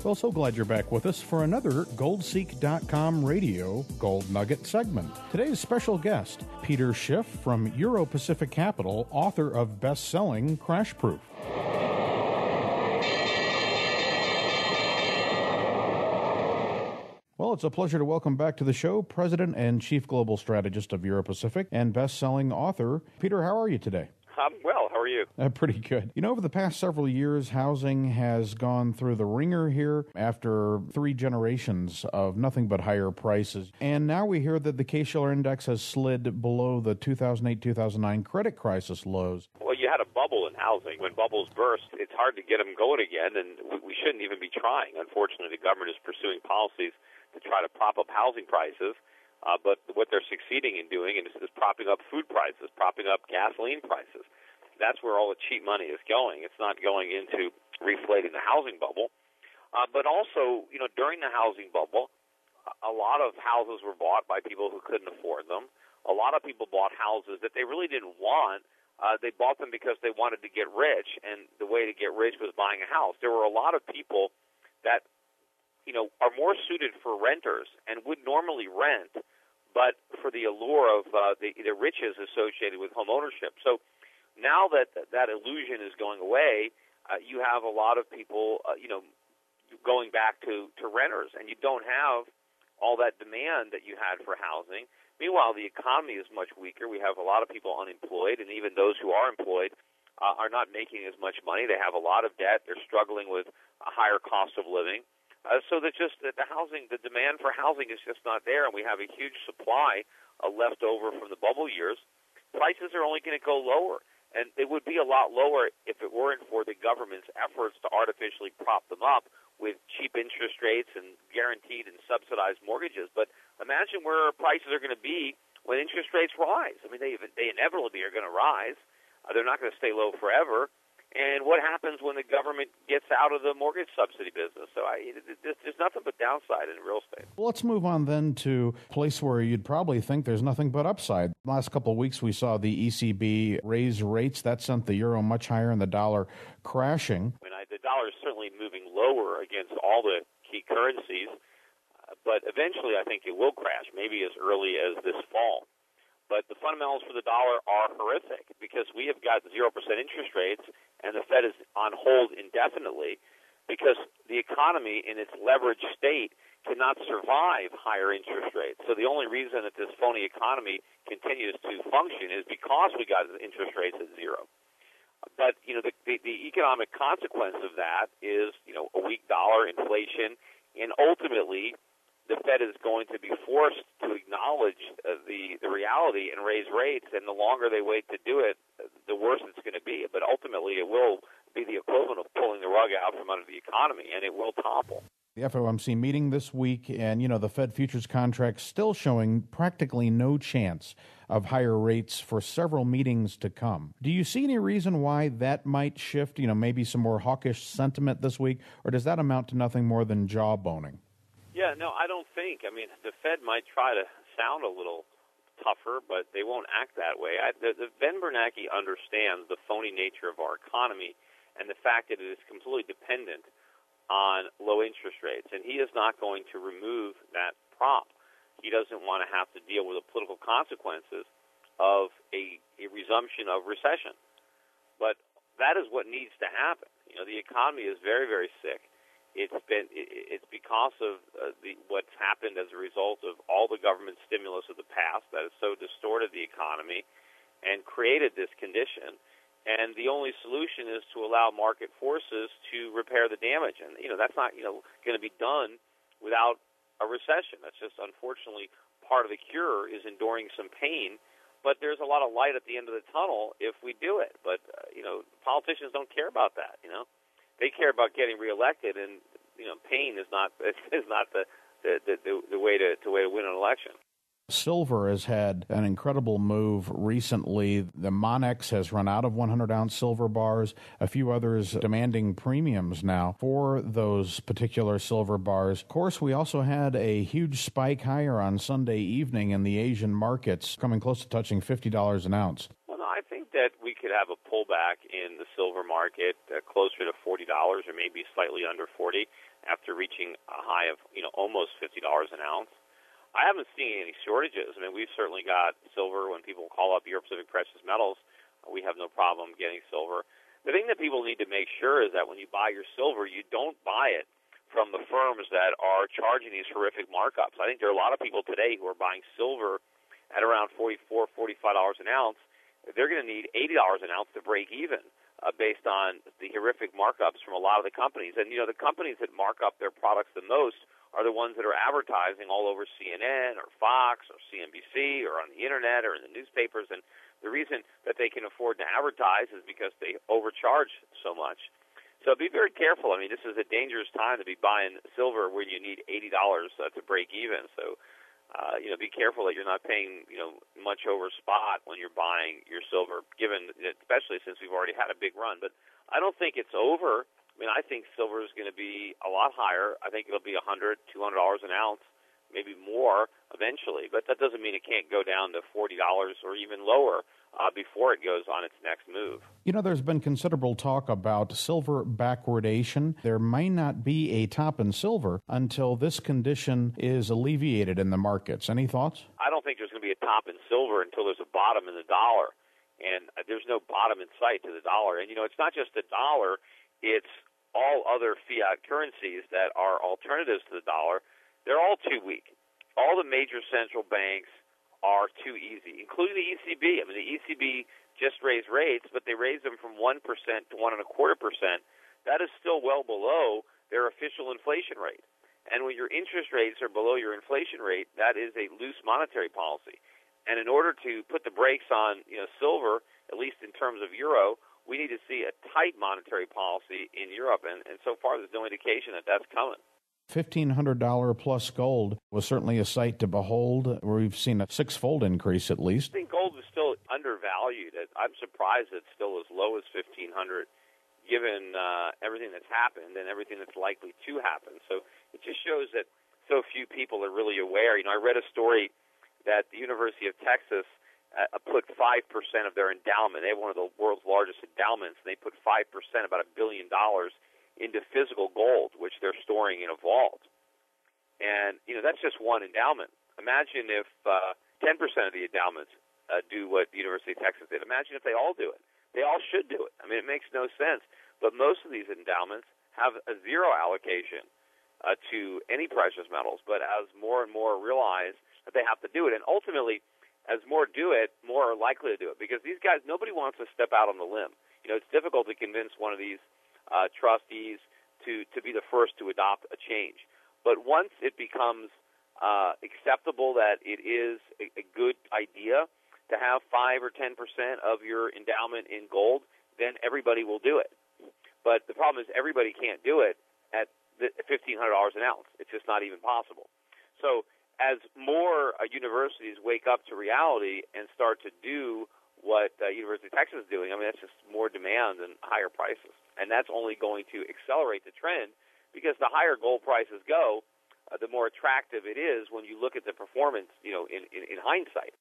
Well, so glad you're back with us for another Goldseek.com radio Gold Nugget segment. Today's special guest, Peter Schiff from Euro-Pacific Capital, author of best-selling Crash Proof. Well, it's a pleasure to welcome back to the show President and Chief Global Strategist of Euro-Pacific and best-selling author. Peter, how are you today? I'm well. How are you? Pretty good. You know, over the past several years, housing has gone through the ringer here after 3 generations of nothing but higher prices. And now we hear that the Case-Shiller Index has slid below the 2008-2009 credit crisis lows. Well, you had a bubble in housing. When bubbles burst, it's hard to get them going again, and we shouldn't even be trying. Unfortunately, the government is pursuing policies to try to prop up housing prices. But what they're succeeding in doing is propping up food prices, propping up gasoline prices. That's where all the cheap money is going. It's not going into reflating the housing bubble. But also, you know, during the housing bubble, a lot of houses were bought by people who couldn't afford them. A lot of people bought houses that they really didn't want. They bought them because they wanted to get rich, and the way to get rich was buying a house. There were a lot of people that, you know, are more suited for renters and would normally rent, but for the allure of the riches associated with home ownership. So now that that illusion is going away, you have a lot of people, going back to renters, and you don't have all that demand that you had for housing. Meanwhile, the economy is much weaker. We have a lot of people unemployed, and even those who are employed are not making as much money. They have a lot of debt. They're struggling with a higher cost of living. So that the demand for housing is just not there, and we have a huge supply left over from the bubble years. Prices are only going to go lower, and they would be a lot lower if it weren't for the government's efforts to artificially prop them up with cheap interest rates and guaranteed and subsidized mortgages. But imagine where prices are going to be when interest rates rise. I mean, they inevitably are going to rise. They're not going to stay low forever. And what happens when the government gets out of the mortgage subsidy business? So there's nothing but downside in real estate. Well, let's move on then to a place where you'd probably think there's nothing but upside. Last couple of weeks, we saw the ECB raise rates. That sent the euro much higher and the dollar crashing. The dollar is certainly moving lower against all the key currencies, but eventually I think it will crash, maybe as early as this fall. But the fundamentals for the dollar are horrific because we have got 0% interest rates, and the Fed is on hold indefinitely because the economy in its leveraged state cannot survive higher interest rates. So the only reason that this phony economy continues to function is because we got interest rates at zero. But, you know, the economic consequence of that is, you know, a weak dollar, inflation, and ultimately the Fed is going to be forced to acknowledge the reality and raise rates, and the longer they wait to do it, the worse it's going to be. But ultimately, it will be the equivalent of pulling the rug out from under the economy, and it will topple. The FOMC meeting this week, and, you know, the Fed futures contract still showing practically no chance of higher rates for several meetings to come. Do you see any reason why that might shift, you know, maybe some more hawkish sentiment this week, or does that amount to nothing more than jawboning? Yeah, no, I don't think. I mean, the Fed might try to sound a little tougher, but they won't act that way. Ben Bernanke understands the phony nature of our economy and the fact that it is completely dependent on low interest rates, and he is not going to remove that prop. He doesn't want to have to deal with the political consequences of a resumption of recession. But that is what needs to happen. You know, the economy is very, very sick. It's because of what's happened as a result of all the government stimulus of the past that has so distorted the economy and created this condition. And the only solution is to allow market forces to repair the damage. And, you know, that's not, you know, going to be done without a recession. That's just, unfortunately, part of the cure is enduring some pain. But there's a lot of light at the end of the tunnel if we do it. But, you know, politicians don't care about that, you know. They care about getting reelected, and, you know, pain is not the way to win an election. Silver has had an incredible move recently. The Monex has run out of 100-ounce silver bars. A few others demanding premiums now for those particular silver bars. Of course, we also had a huge spike higher on Sunday evening in the Asian markets, coming close to touching $50 an ounce. Well, no, I think that we could have a pullback pullback in the silver market, closer to $40 or maybe slightly under 40 after reaching a high of almost $50 an ounce. I haven't seen any shortages. I mean, we've certainly got silver. When people call up Europe Pacific Precious Metals, we have no problem getting silver. The thing that people need to make sure is that when you buy your silver, you don't buy it from the firms that are charging these horrific markups. I think there are a lot of people today who are buying silver at around $44, $45 an ounce. They're going to need $80 an ounce to break even based on the horrific markups from a lot of the companies. And, the companies that mark up their products the most are the ones that are advertising all over CNN or Fox or CNBC or on the Internet or in the newspapers. And the reason that they can afford to advertise is because they overcharge so much. So be very careful. I mean, this is a dangerous time to be buying silver where you need $80 to break even. So, be careful that you're not paying, much over spot when you're buying your silver, given, especially since we've already had a big run. But I don't think it's over. I mean, I think silver is going to be a lot higher. I think it'll be $100, $200 an ounce, maybe more eventually. But that doesn't mean it can't go down to $40 or even lower before it goes on its next move. There's been considerable talk about silver backwardation. There may not be a top in silver until this condition is alleviated in the markets. Any thoughts? I don't think there's going to be a top in silver until there's a bottom in the dollar. And there's no bottom in sight to the dollar. And, it's not just the dollar. It's all other fiat currencies that are alternatives to the dollar. They're all too weak. All the major central banks are too easy, including the ECB. I mean, the ECB just raised rates, but they raised them from 1% to 1.25%. That is still well below their official inflation rate. And when your interest rates are below your inflation rate, that is a loose monetary policy. And in order to put the brakes on, silver, at least in terms of euro, we need to see a tight monetary policy in Europe. And so far, there's no indication that that's coming. $1,500 plus gold was certainly a sight to behold. We've seen a six-fold increase at least. I think gold is still undervalued. I'm surprised it's still as low as $1,500, given everything that's happened and everything that's likely to happen. So it just shows that so few people are really aware. I read a story that the University of Texas put 5% of their endowment. They have one of the world's largest endowments, and they put 5%, about $1 billion, into physical gold, which they're storing in a vault. And, that's just one endowment. Imagine if 10% of the endowments do what the University of Texas did. Imagine if they all do it. They all should do it. I mean, it makes no sense. But most of these endowments have a zero allocation to any precious metals. But as more and more realize that they have to do it, and ultimately, as more do it, more are likely to do it. Because these guys, nobody wants to step out on the limb. It's difficult to convince one of these trustees to be the first to adopt a change. But once it becomes acceptable that it is a good idea to have 5 or 10% of your endowment in gold, then everybody will do it. But the problem is everybody can't do it at $1,500 an ounce. It's just not even possible. So as more universities wake up to reality and start to do what University of Texas is doing, that's just more demand and higher prices. And that's only going to accelerate the trend, because the higher gold prices go, the more attractive it is when you look at the performance, in hindsight.